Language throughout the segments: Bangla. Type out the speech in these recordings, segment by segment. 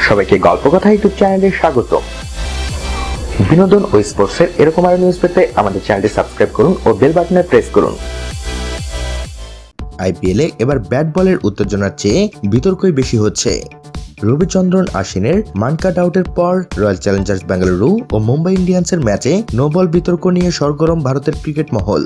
সবাইকে গল্প কথা ইউটিউব চ্যানেলে স্বাগত। বিনোদন ও স্পোর্টসের এরকম আরো নিউজ পেতে আমাদের চ্যানেলটি সাবস্ক্রাইব করুন ও বেল বাটনে প্রেস করুন। আইপিএলে এবার ব্যাট বলের উত্তেজনার চেয়ে বিতর্কই বেশি হচ্ছে। রবিচন্দ্রন আশ্বিনের মান কাট আউটের পর রয়্যাল চ্যালেঞ্জার্স বেঙ্গালুরু ও মুম্বাই ইন্ডিয়ান্সের ম্যাচে নো বল বিতর্ক নিয়ে সরগরম ভারতের ক্রিকেট মহল।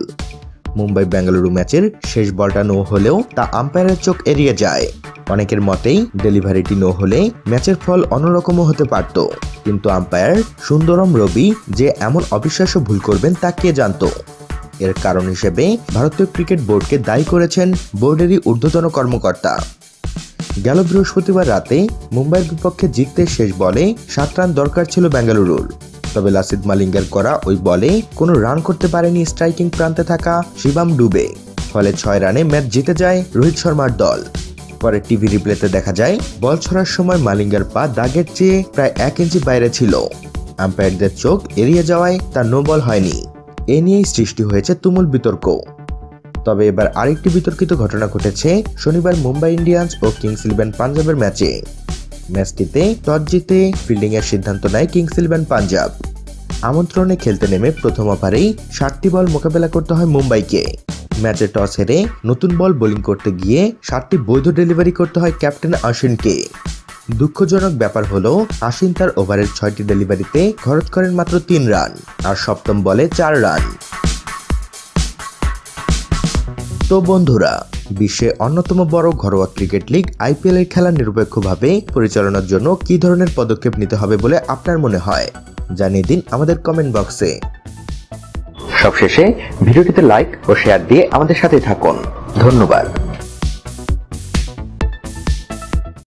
মুম্বাই বেঙ্গালুরু ম্যাচের শেষ বলটা নো হলেও তা আম্পায়ারের চোখ এড়িয়ে যায়। অনেকের মতেই ডেলিভারিটি নো হলে ম্যাচের ফল অন্যরকমও হতে পারত, কিন্তু আম্পায়ার সুন্দরম রবি যে এমন অবিশ্বাস্য ভুল করবেন তা কে জানত। এর কারণ হিসেবে ভারতীয় ক্রিকেট বোর্ডকে দায়ী করেছেন বোর্ডেরই ঊর্ধ্বতন কর্মকর্তা। গেল বৃহস্পতিবার রাতে মুম্বাইয়ের বিপক্ষে জিততে শেষ বলে 7 রান দরকার ছিল বেঙ্গালুরুর, তবে লাসিথ মালিঙ্গার করা ওই বলে কোনো রান করতে পারেনি স্ট্রাইকিং প্রান্তে থাকা শিবাম ডুবে। ফলে 6 রানে ম্যাচ জিতে যায় রোহিত শর্মার দল। পরে টিভি রিপ্লেতে দেখা যায় বল ছড়ার সময় মালিঙ্গার পা দাগের চেয়ে প্রায় 1 ইঞ্চি বাইরে ছিল। আম্পায়ারদের চোখ এড়িয়ে যাওয়ায় তা নো বল হয়নি। এ নিয়েই সৃষ্টি হয়েছে তুমুল বিতর্ক। তবে এবার আরেকটি বিতর্কিত ঘটনা ঘটেছে শনিবার মুম্বাই ইন্ডিয়ান্স ও কিংস ইলেভেন পাঞ্জাবের ম্যাচে। ম্যাচটিতে টস জিতে ফিল্ডিং এর সিদ্ধান্ত নেয় কিংস ইলেভেন পাঞ্জাব। আমন্ত্রণে খেলতে নেমে প্রথম ওভারেই 7টি বল মোকাবেলা করতে হয় মুম্বাইকে। ম্যাচে টস হেরে নতুন বল বোলিং করতে গিয়ে 7টি বৈধ ডেলিভারি করতে হয় ক্যাপ্টেন আশ্বিনকে। দুঃখজনক ব্যাপার হলো আশ্বিন তার ওভারের 6টি ডেলিভারিতে খরচ করেন মাত্র 3 রান আর সপ্তম বলে 4 রান। তো বন্ধুরা, বিশ্বে অন্যতম বড় ঘরোয়া ক্রিকেট লিগ আইপিএল এর খেলা নিরপেক্ষভাবে পরিচালনার জন্য কি ধরনের পদক্ষেপ নিতে হবে বলে আপনার মনে হয় জানিয়ে দিন আমাদের কমেন্ট বক্সে। সবশেষে ভিডিওটিতে লাইক ও শেয়ার দিয়ে আমাদের সাথে থাকুন। ধন্যবাদ।